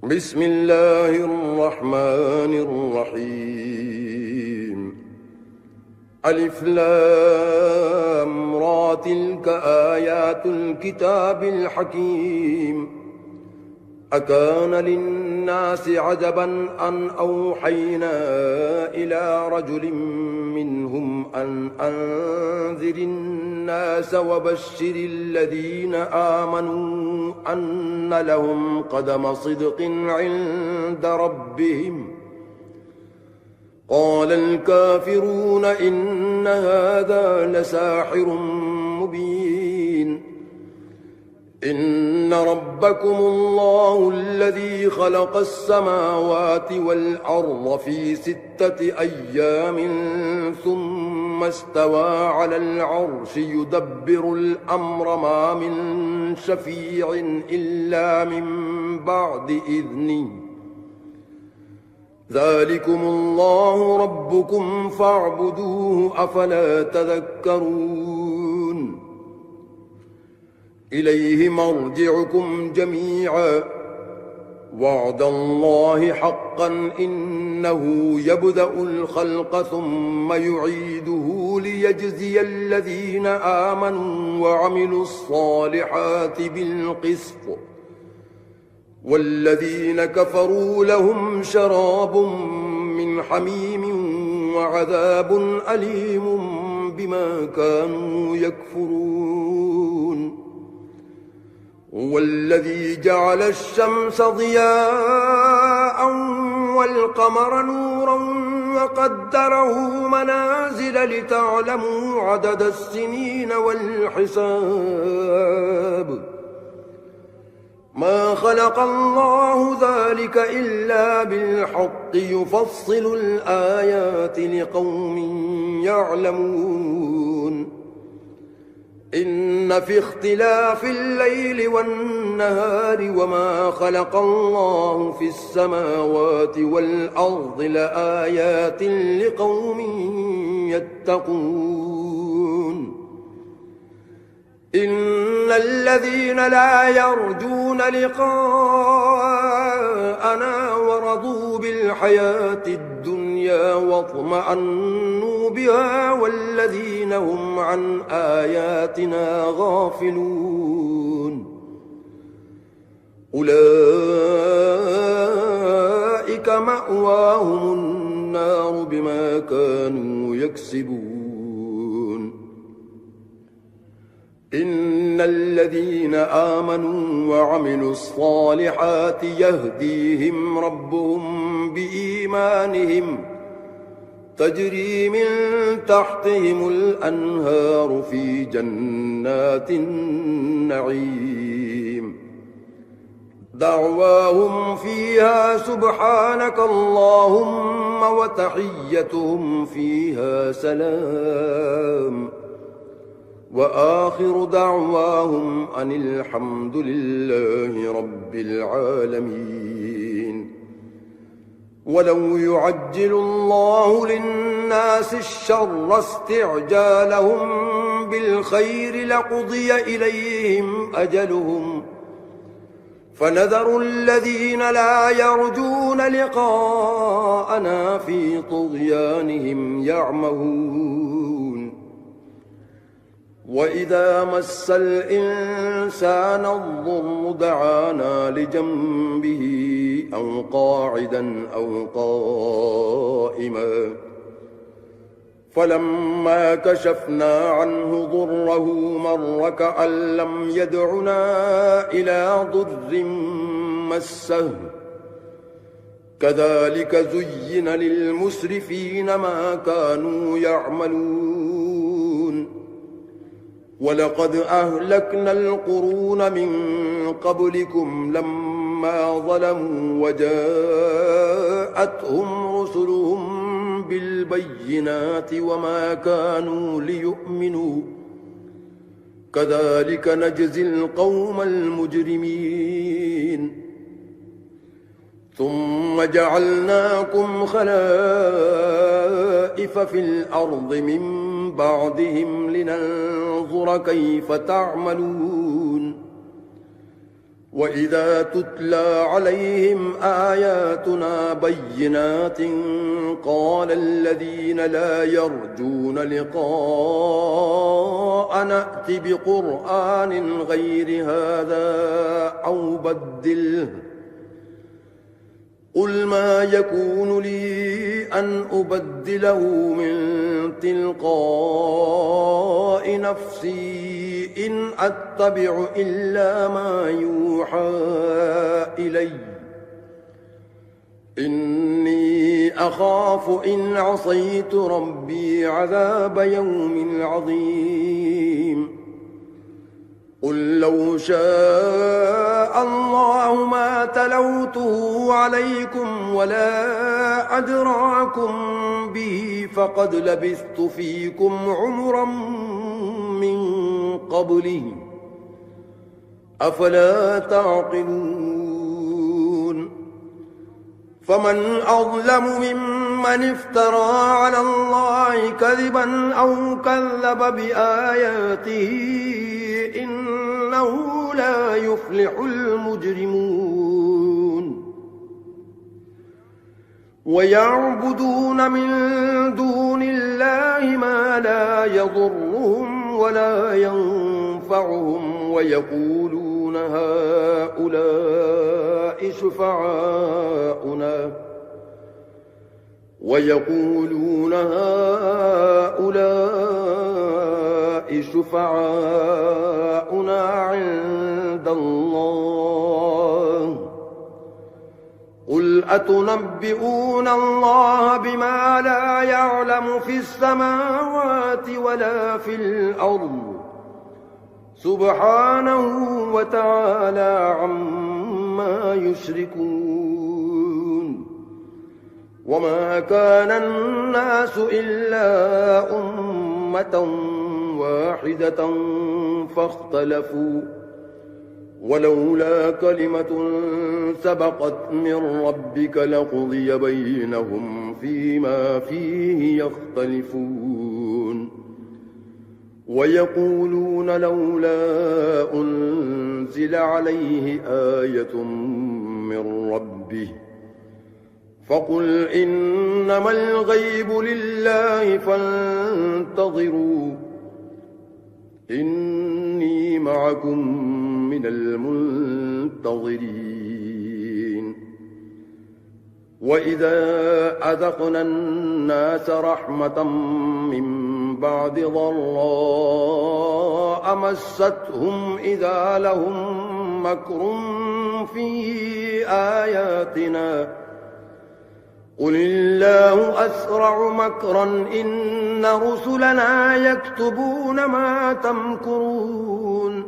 بسم الله الرحمن الرحيم ألف لام را تلك آيات الكتاب الحكيم أكان للناس عجبا أن أوحينا إلى رجل منهم أن أنذر الناس وبشر الذين آمنوا أن لهم قدم صدق عند ربهم قال الكافرون إن هذا لساحر مبين إن ربكم الله الذي خلق السماوات والأرض في 6 أيام ثم استوى على العرش يدبر الأمر ما من شفيع إلا من بعد إذنه ذلكم الله ربكم فاعبدوه أفلا تذكرون إليه مرجعكم جميعا وعد الله حقا إنه يبدأ الخلق ثم يعيده ليجزي الذين آمنوا وعملوا الصالحات بالقسط والذين كفروا لهم شراب من حميم وعذاب أليم بما كانوا يكفرون هو الذي جعل الشمس ضياء والقمر نورا وقدره منازل لتعلموا عدد السنين والحساب ما خلق الله ذلك إلا بالحق يفصل الآيات لقوم يعلمون إن في اختلاف الليل والنهار وما خلق الله في السماوات والأرض لآيات لقوم يتقون إن الذين لا يرجون لقاءنا ورضوا بالحياة الدنيا واطمأنوا بها والذين هم عن آياتنا غافلون أولئك مأواهم النار بما كانوا يكسبون إن الذين آمنوا وعملوا الصالحات يهديهم ربهم بإيمانهم تجري من تحتهم الأنهار في جنات النعيم دعواهم فيها سبحانك اللهم وتحيتهم فيها سلام وآخر دعواهم أن الحمد لله رب العالمين ولو يعجل الله للناس الشر استعجالهم بالخير لقضي إليهم أجلهم فنذر الذين لا يرجون لقاءنا في طغيانهم يعمهون وإذا مس الإنسان الضر دعانا لجنبه أو قاعدا أو قائما فلما كشفنا عنه ضره مر كأن لم يدعنا إلى ضر مسه كذلك زين للمسرفين ما كانوا يعملون ولقد أهلكنا القرون من قبلكم لما ظلموا وجاءتهم رسلهم بالبينات وما كانوا ليؤمنوا كذلك نجزي القوم المجرمين ثم جعلناكم خلائف في الأرض من بعدهم لننظر كيف تعملون وإذا تتلى عليهم آياتنا بينات قال الذين لا يرجون لقاء نأت بقرآن غير هذا أو بدله قل ما يكون لي أن أبدله من تلقاء نفسي إن أتبع إلا ما يوحى إلي إني أخاف إن عصيت ربي عذاب يوم عظيم قل لو شاء الله ما تلوته عليكم ولا أدراكم به فقد لبثت فيكم عمرا من قبله أفلا تعقلون فمن أظلم ممن افترى على الله كذبا أو كذب بآياته إنه لا يفلح المجرمون ويعبدون من دون الله ما لا يضرهم ولا ينفعهم ويقولون هؤلاء شفعاؤنا عند الله قل أتنبئون الله بما لا يعلم في السماوات ولا في الأرض سبحانه وتعالى عما يشركون وما كان الناس إلا أمة واحدة فاختلفوا ولولا كلمة سبقت من ربك لقضي بينهم فيما فيه يختلفون ويقولون لولا أنزل عليه آية من ربه فقل إنما الغيب لله فانتظروا إني معكم من المنتظرين وإذا أذقنا الناس رحمة من بعد ضراء مستهم إذا لهم مكر في آياتنا قل الله أسرع مكرا إن رسلنا يكتبون ما تمكرون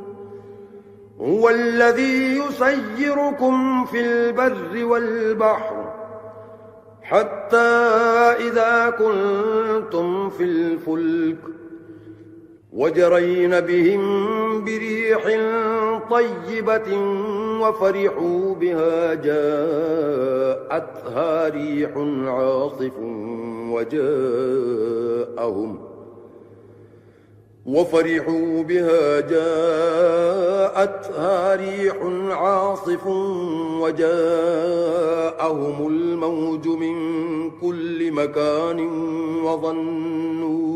هو الذي يسيركم في البر والبحر حتى إذا كنتم في الفلك وجرين بهم بريح طيبة وفرحوا بها جاءتها ريح عاصف وجاءهم الموج من كل مكان وظنوا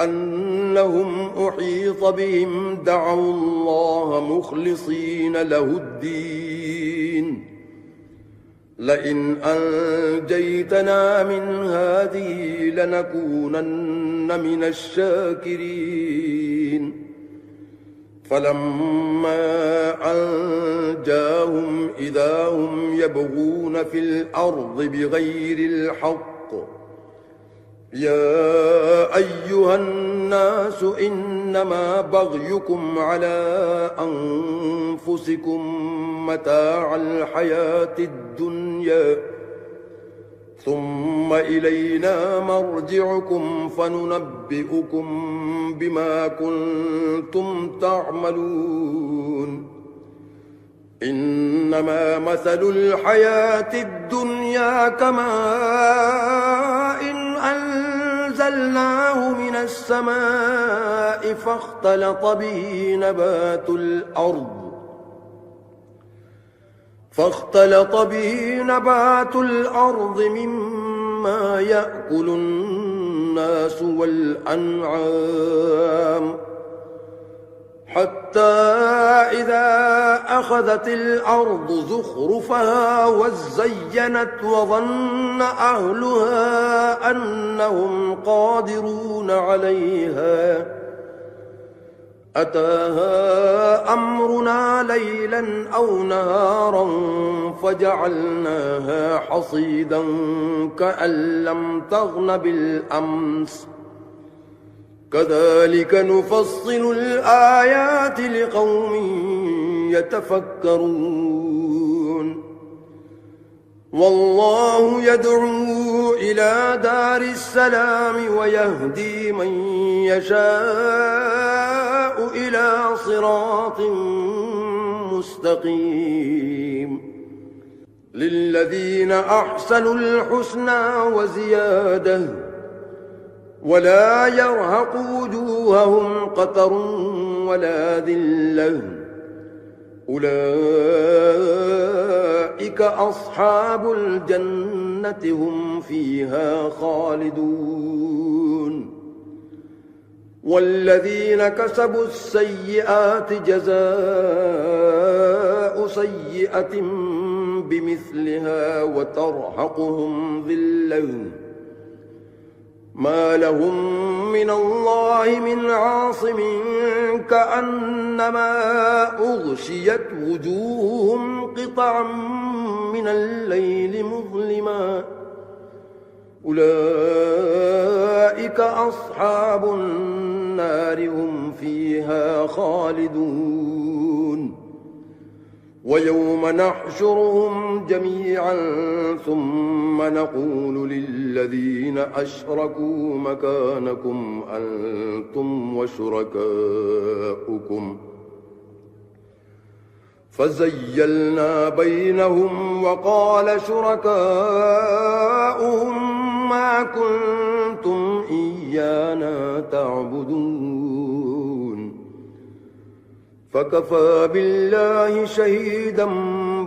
أنهم أحيط بهم دعوا الله مخلصين له الدين لئن أنجيتنا من هذه لنكونن من الشاكرين فلما أنجاهم إذا هم يبغون في الأرض بغير الحق يا أيها الناس إنما بغيكم على أنفسكم متاع الحياة الدنيا ثم إلينا مرجعكم فننبئكم بما كنتم تعملون إنما مثل الحياة الدنيا كماء أنزلناه من السماء فاختلط به نبات الأرض مما يأكل الناس والأنعام حتى إذا أخذت الأرض زخرفها وزينت وظن أهلها أنهم قادرون عليها أتاها أمرنا ليلا أو نهارا فجعلناها حصيدا كأن لم تغن بالأمس كذلك نفصل الآيات لقوم يتفكرون والله يدعو إلى دار السلام ويهدي من يشاء إلى صراط مستقيم للذين أحسنوا الحسنى وزيادة ولا يرهق وجوههم قتر ولا ذلة أولئك أصحاب الجنة هم فيها خالدون والذين كسبوا السيئات جزاء سيئة بمثلها وترهقهم ذلة ما لهم من الله من عاصم كأنما أغشيت وجوههم قطعا من الليل مظلما أولئك أصحاب النار هم فيها خالدون ويوم نحشرهم جميعا ثم نقول للذين أشركوا مكانكم أنتم وشركاؤكم فزيلنا بينهم وقال شركاؤهم ما كنتم إيانا تعبدون فكفى بالله شهيدا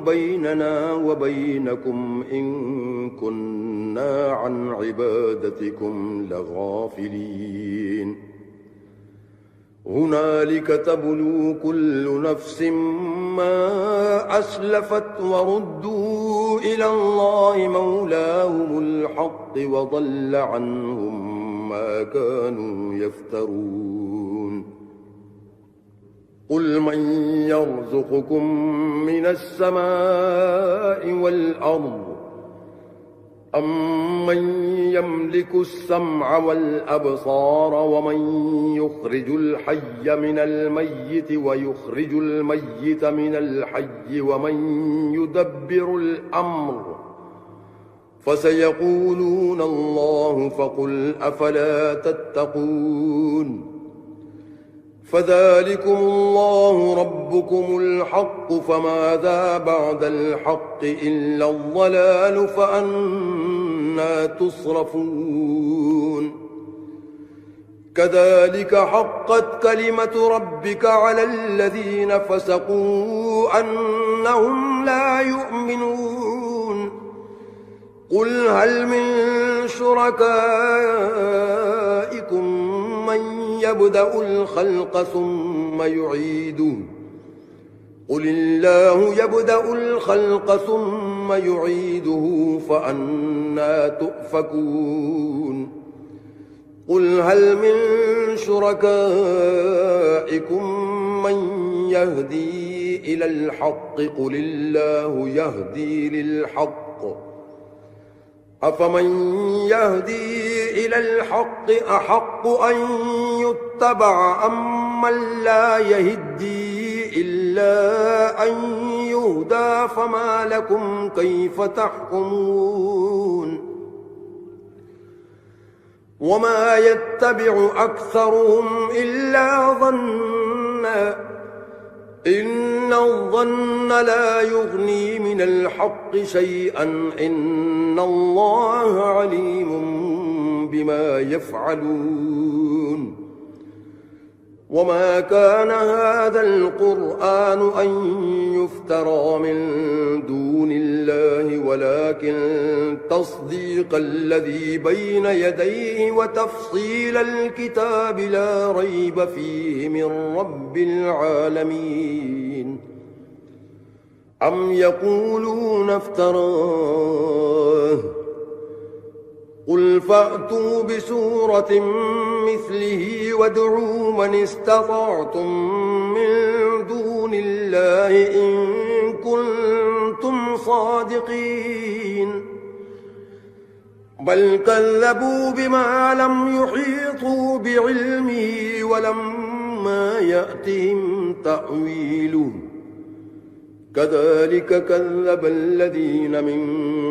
بيننا وبينكم إن كنا عن عبادتكم لغافلين هنالك تبلو كل نفس ما أسلفت وردوا إلى الله مولاهم الحق وضل عنهم ما كانوا يفترون قل من يرزقكم من السماء والأرض أمن يملك السمع والأبصار ومن يخرج الحي من الميت ويخرج الميت من الحي ومن يدبر الأمر فسيقولون الله فقل أفلا تتقون فذلكم الله ربكم الحق فماذا بعد الحق إلا الضلال فأنى تصرفون كذلك حقت كلمة ربك على الذين فسقوا أنهم لا يؤمنون قل هل من شركائكم من يبدأ الخلق ثم يعيده قل الله يبدأ الخلق ثم يعيده فأنى تؤفكون قل هل من شركائكم من يهدي إلى الحق قل الله يهدي للحق أفمن يهدي إلى الحق أحق أن يتبع أم من لا يهدي إلا أن يهدى فما لكم كيف تحكمون وما يتبع أكثرهم إلا ظنا إن الظن لا يغني من الحق شيئا إن الله عليم بما يفعلون وما كان هذا القرآن أن يفترى من دون الله ولكن تصديق الذي بين يديه وتفصيل الكتاب لا ريب فيه من رب العالمين أم يقولون افتراه قل فأتوا بسورة مثله وادعوا من استطعتم من دون الله إن كنتم صادقين بل كذبوا بما لم يحيطوا بعلمه ولما يأتهم تأويله كذلك كذب الذين من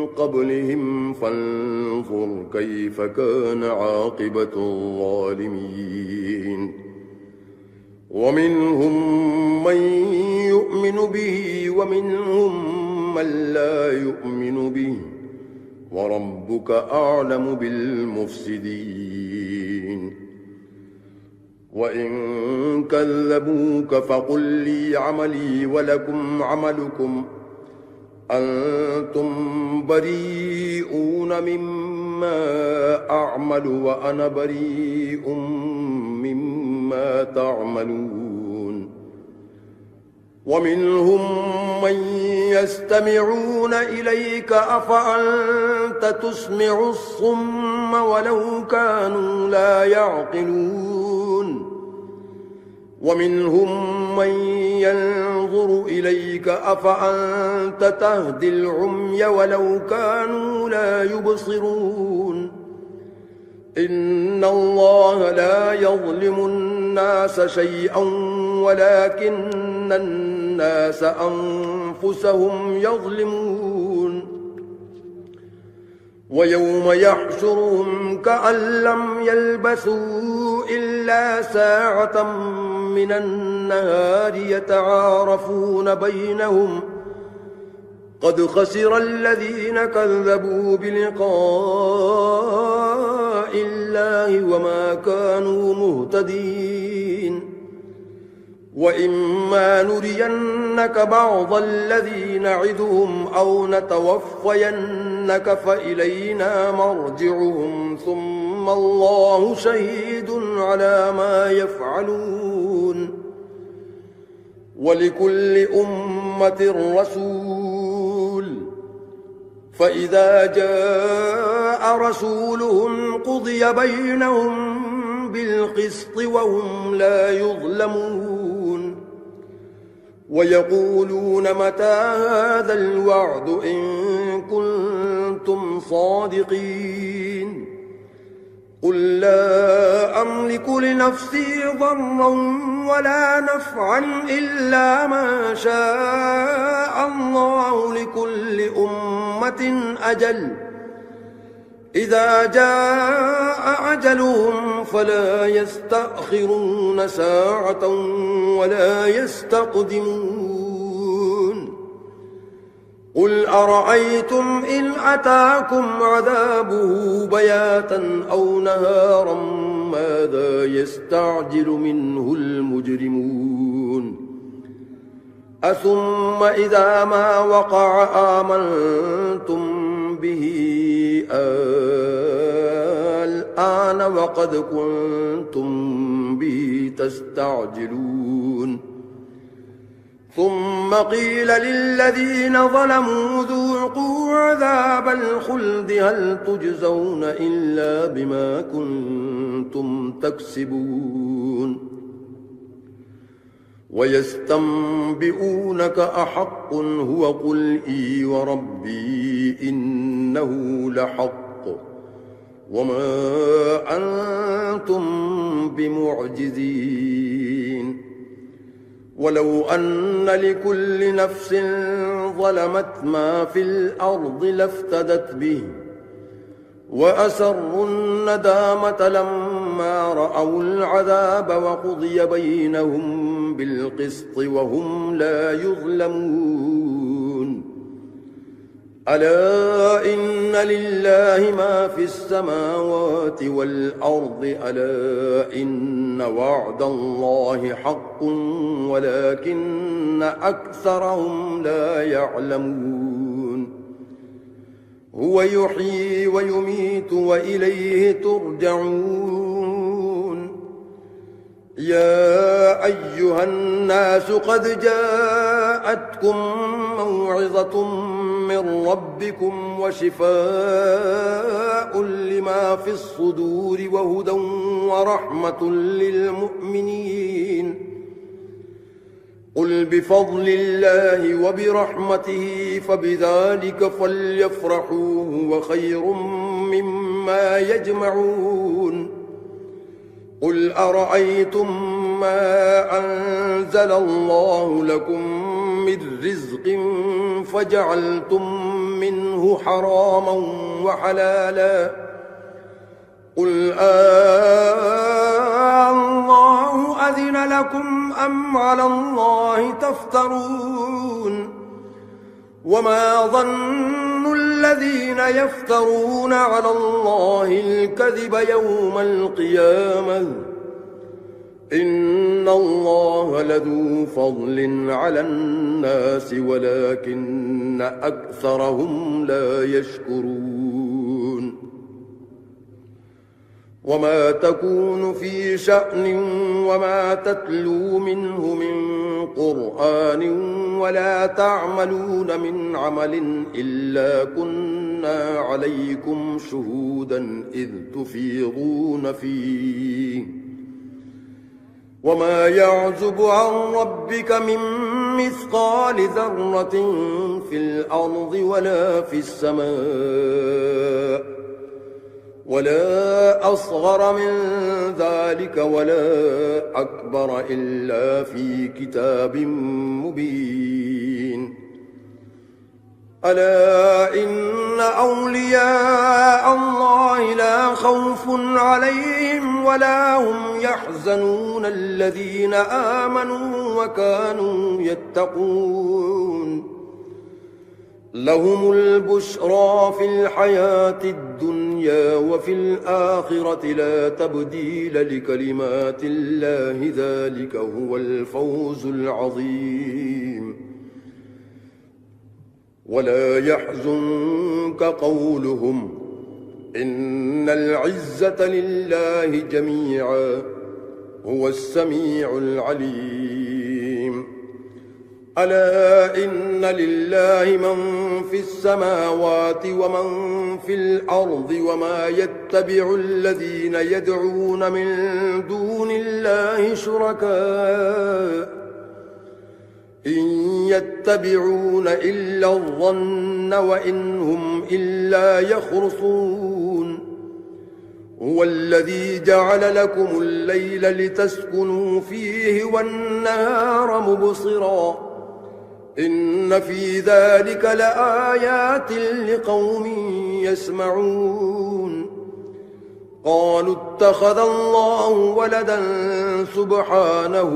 قبلهم فانظر كيف كان عاقبة الظالمين ومنهم من يؤمن به ومنهم من لا يؤمن به وربك أعلم بالمفسدين وإن كذبوك فقل لي عملي ولكم عملكم أنتم بريئون مما أعمل وأنا بريء مما تعملون ومنهم من يستمعون إليك أفأنت تسمع الصم ولو كانوا لا يعقلون ومنهم من ينظر إليك أفأنت تهدي العمي ولو كانوا لا يبصرون إن الله لا يظلم الناس شيئا ولكن الناس أنفسهم يظلمون ويوم يحشرهم كأن لم يلبثوا إلا ساعة من النهار يتعارفون بينهم قد خسر الذين كذبوا بلقاء الله وما كانوا مهتدين وإما نرينك بعض الذي نعدهم أو نتوفينك فإلينا مرجعهم ثم الله شهيد على ما يفعلون ولكل أمة رسول فإذا جاء رسولهم قضي بينهم بالقسط وهم لا يظلمون ويقولون متى هذا الوعد إن كنتم صادقين قل لا أملك لنفسي ضرا ولا نفعا إلا ما شاء الله لكل أمة أجل إذا جاء أجلهم فلا يستأخرون ساعة ولا يستقدمون قل أرأيتم إن أتاكم عذابه بياتا أو نهارا ماذا يستعجل منه المجرمون أثم إذا ما وقع آمنتم به الآن وقد كنتم به تستعجلون ثم قيل للذين ظلموا ذوقوا عذاب الخلد هل تجزون إلا بما كنتم تكسبون ويستنبئونك أحق هو قل إي وربي إنه لحق وما أنتم بمعجزين ولو أن لكل نفس ظلمت ما في الأرض لافتدت به وأسروا الندامة لما رأوا العذاب وقضي بينهم بالقسط وهم لا يظلمون ألا إن لله ما في السماوات والأرض ألا إن وعد الله حق ولكن أكثرهم لا يعلمون هو يحيي ويميت وإليه ترجعون يا أيها الناس قد جاءتكم موعظة من ربكم وشفاء لما في الصدور وهدى ورحمة للمؤمنين قل بفضل الله وبرحمته فبذلك فليفرحوا هو خير مما يجمعون قل أرأيتم ما أنزل الله لكم من رزق فجعلتم منه حراما وحلالا قل الله أذن لكم أم على الله تفترون وما ظن الذين يفترون على الله الكذب يوم القيامة إن الله لذو فضل على الناس ولكن أكثرهم لا يشكرون وما تكون في شأن وما تتلو منه من قرآن ولا تعملون من عمل إلا كنا عليكم شهودا إذ تفيضون فيه وما يعزب عن ربك من مثقال ذرة في الأرض ولا في السماء ولا أصغر من ذلك ولا أكبر إلا في كتاب مبين ألا إن أولياء الله لا خوف عليهم ولا هم يحزنون الذين آمنوا وكانوا يتقون لهم البشرى في الحياة الدنيا وفي الآخرة لا تبديل لكلمات الله ذلك هو الفوز العظيم ولا يحزنك قولهم إن العزة لله جميعا هو السميع العليم ألا إن لله من في السماوات ومن في الأرض وما يتبع الذين يدعون من دون الله شركاء إن يتبعون إلا الظن وإن هم إلا يخرصون هو الذي جعل لكم الليل لتسكنوا فيه والنهار مبصرا إن في ذلك لآيات لقوم يسمعون قالوا اتخذ الله ولدا سبحانه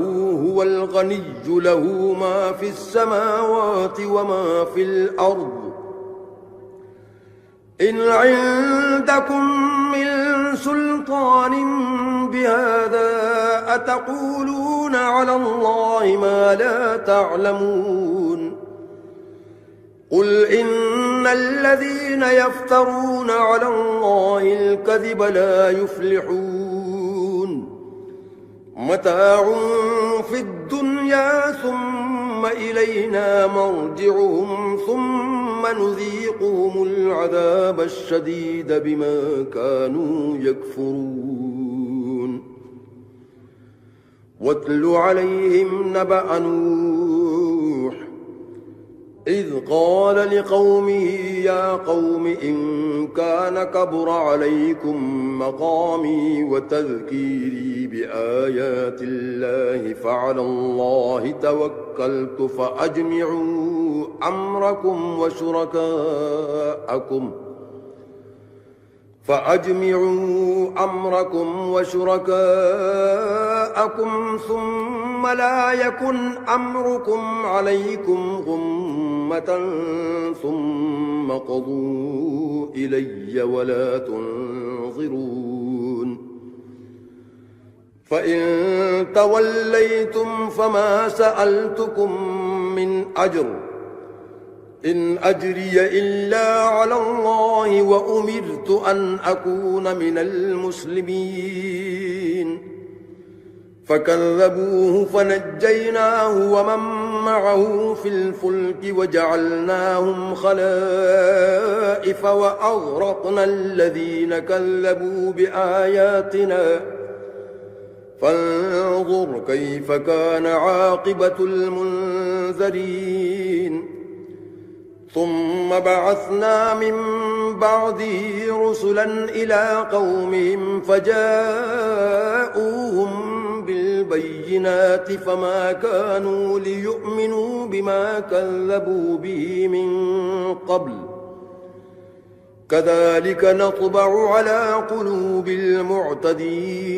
هو الغني له ما في السماوات وما في الأرض إن عندكم من سلطان بهذا أتقولون على الله ما لا تعلمون قل إن الذين يفترون على الله الكذب لا يفلحون متاع في الدنيا ثم إلينا مرجعهم ثم نذيقهم العذاب الشديد بما كانوا يكفرون واتل عليهم نبأ نوح إذ قال لقومه يا قوم إن كان كبر عليكم مقامي وتذكيري بآيات الله فعلى الله توكلت فأجمعوا أمركم وشركاءكم ثم لا يكن أمركم عليكم غمّا أمة ثم قضوا إلي ولا تنظرون فإن توليتم فما سألتكم من أجر إن أجري إلا على الله وأمرت أن أكون من المسلمين فكذبوه فنجيناه ومن معه في الفلك وجعلناهم خلائف وأغرقنا الذين كذبوا بآياتنا فانظر كيف كان عاقبة المنذرين ثم بعثنا من بعده رسلا إلى قومهم فجاءوهم بالبينات فما كانوا ليؤمنوا بما كذبوا به من قبل كذلك نطبع على قلوب المعتدين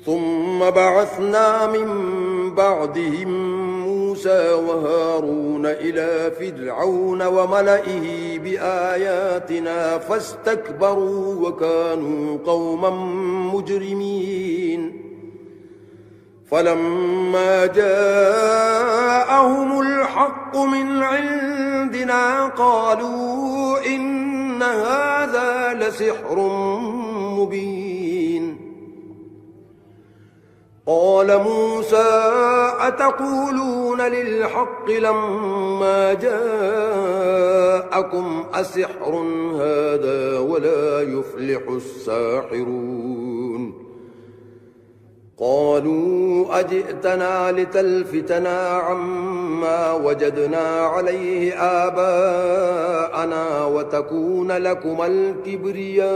ثم بعثنا من بعدهم موسى وهارون إلى فرعون وملئه بآياتنا فاستكبروا وكانوا قوما مجرمين فلما جاءهم الحق من عندنا قالوا إن هذا لسحر مبين قال موسى أتقولون للحق لما جاءكم أسحر هذا ولا يفلح الساحرون قالوا أجئتنا لتلفتنا عما وجدنا عليه آباءنا وتكون لكما الكبرياء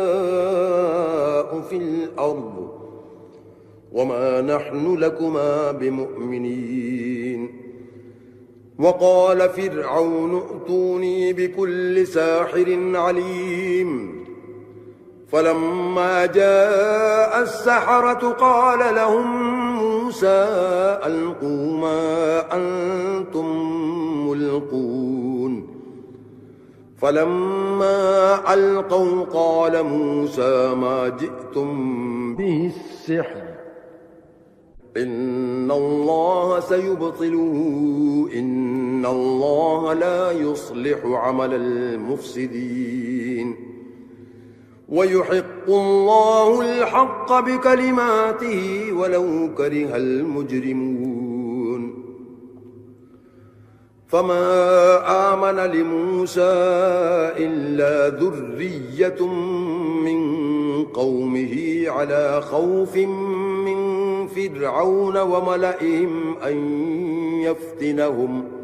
في الأرض وما نحن لكما بمؤمنين وقال فرعون ائتوني بكل ساحر عليم فلما جاء السحرة قال لهم موسى ألقوا ما أنتم ملقون فلما ألقوا قال موسى ما جئتم به السحر إن الله سيبطله إن الله لا يصلح عمل المفسدين ويحق الله الحق بكلماته ولو كره المجرمون فما آمن لموسى إلا ذرية من قومه على خوف من فرعون وملئهم أن يفتنهم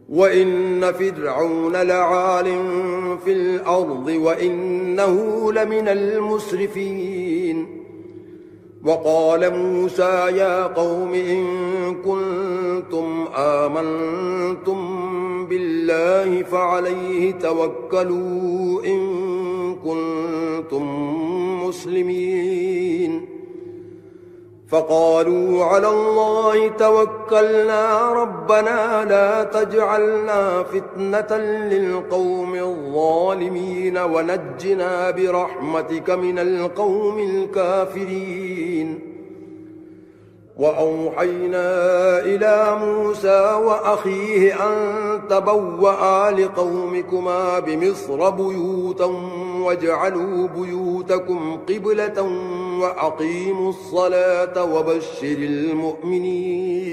وإن فرعون لعال في الأرض وإنه لمن المسرفين وقال موسى يا قوم إن كنتم آمنتم بالله فعليه توكلوا إن كنتم مسلمين فقالوا على الله توكلنا ربنا لا تجعلنا فتنة للقوم الظالمين ونجنا برحمتك من القوم الكافرين وأوحينا إلى موسى وأخيه أن تبوأ لقومكما بمصر بيوتا واجعلوا بيوتكم قبلة وأقيموا الصلاة وبشر المؤمنين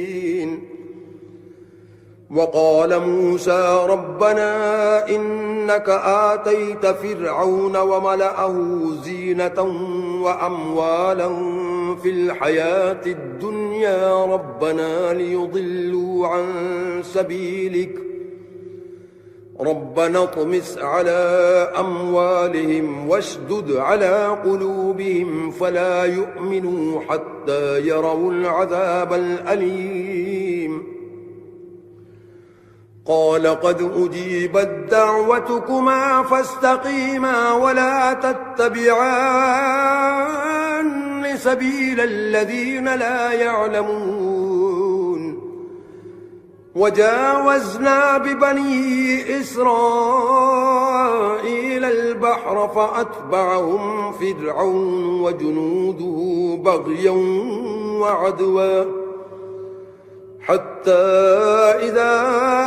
وقال موسى ربنا إنك آتيت فرعون وملأه زينة وأموالا في الحياة الدنيا ربنا ليضلوا عن سبيلك ربنا اطمس على أموالهم واشدد على قلوبهم فلا يؤمنوا حتى يروا العذاب الأليم قال قد أجيبت دعوتكما فاستقيما ولا تتبعان سبيل الذين لا يعلمون وجاوزنا ببني إسرائيل البحر فأتبعهم فرعون وجنوده بغيا وعدوا حتى إذا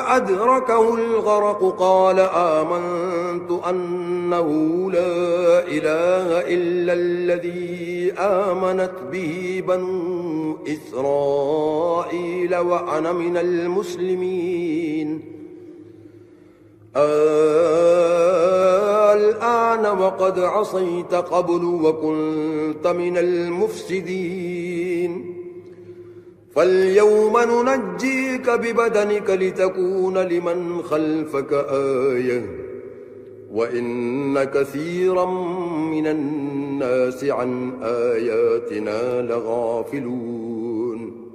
أدركه الغرق قال آمنت أنه لا إله إلا الذي آمنت به بنو إسرائيل وأنا من المسلمين الآن وقد عصيت قبل وكنت من المفسدين فاليوم ننجيك ببدنك لتكون لمن خلفك آية وإن كثيرا من الناس عن آياتنا لغافلون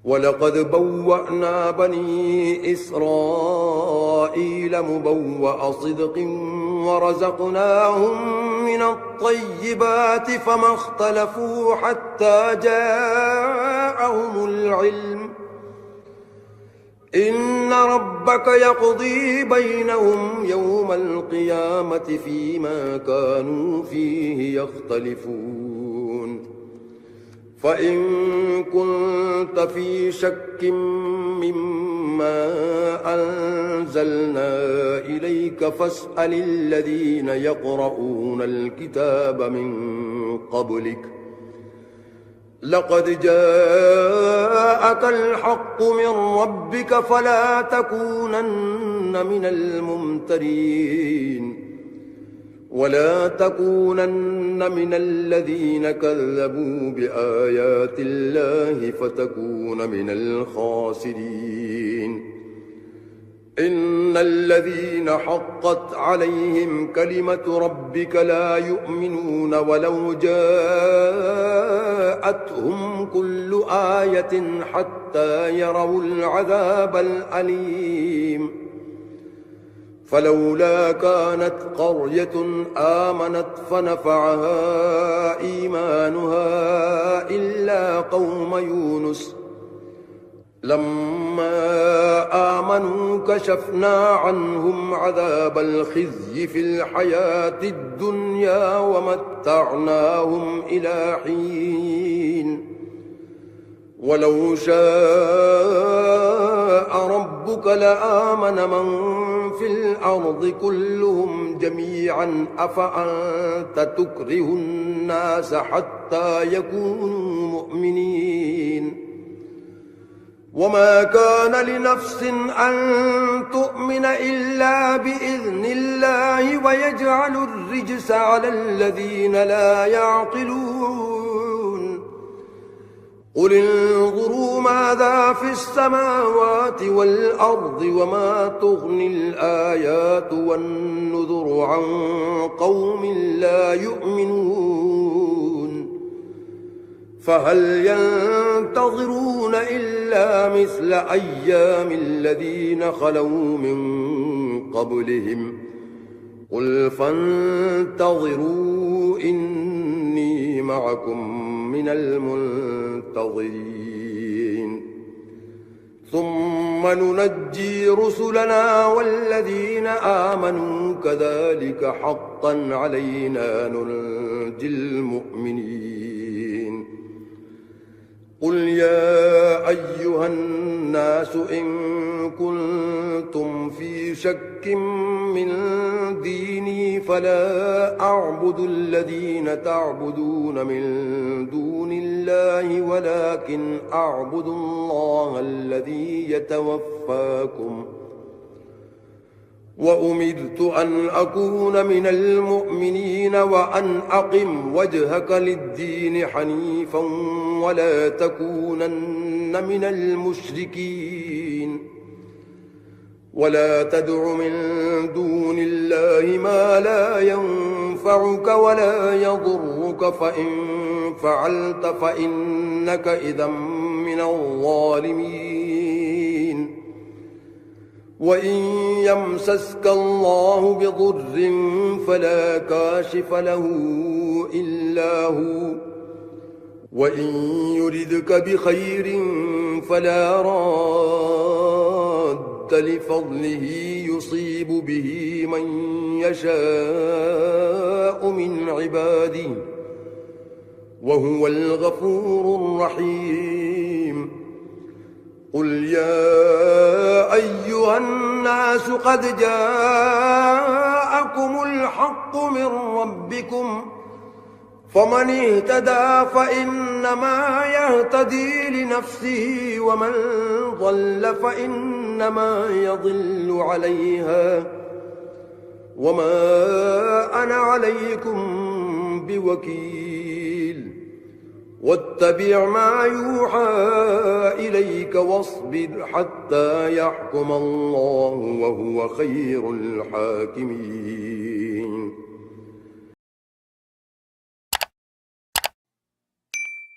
ولقد بوأنا بني إسرائيل مبوأ صدق ورزقناهم من الطيبات فما اختلفوا حتى جاءهم العلم إن ربك يقضي بينهم يوم القيامة فيما كانوا فيه يختلفون فإن كنت في شك مما أنزلنا إليك فاسأل الذين يقرؤون الكتاب من قبلك لقد جاءك الحق من ربك فلا تكونن من الممترين ولا تكونن من الذين كذبوا بآيات الله فتكون من الخاسرين إن الذين حقت عليهم كلمة ربك لا يؤمنون ولو جاءتهم كل آية حتى يروا العذاب الأليم فلولا كانت قرية آمنت فنفعها إيمانها إلا قوم يونس لما آمنوا كشفنا عنهم عذاب الخزي في الحياة الدنيا ومتعناهم إلى حين ولو شاء ربك لآمن من في الأرض كلهم جميعا أفأنت تكره الناس حتى يكونوا مؤمنين وما كان لنفس أن تؤمن إلا بإذن الله ويجعل الرجس على الذين لا يعقلون قل انظروا ماذا في السماوات والأرض وما تغني الآيات والنذر عن قوم لا يؤمنون فهل ينتظرون إلا مثل أيام الذين خلوا من قبلهم قل فانتظروا إني معكم من المنتظرين ثم ننجي رسلنا والذين آمنوا كذلك حقا علينا ننجي المؤمنين قل يا أيها الناس إن كنتم في شك من ديني فلا أعبد الذين تعبدون من دون الله ولكن أعبد الله الذي يتوفاكم وأمرت أن أكون من المؤمنين وأن أقم وجهك للدين حنيفا ولا تكونن من المشركين ولا تدع من دون الله ما لا ينفعك ولا يضرك فإن فعلت فإنك إذا من الظالمين وإن يمسسك الله بضر فلا كاشف له إلا هو وإن يردك بخير فلا راد لفضله يصيب به من يشاء من عباده وهو الغفور الرحيم. قل يا أيها الناس قد جاءكم الحق من ربكم فمن اهتدى فإنما يهتدي لنفسه ومن ضل فإنما يضل عليها وما أنا عليكم بوكيل. واتبع ما يوحى إليك واصبر حتى يحكم الله وهو خير الحاكمين.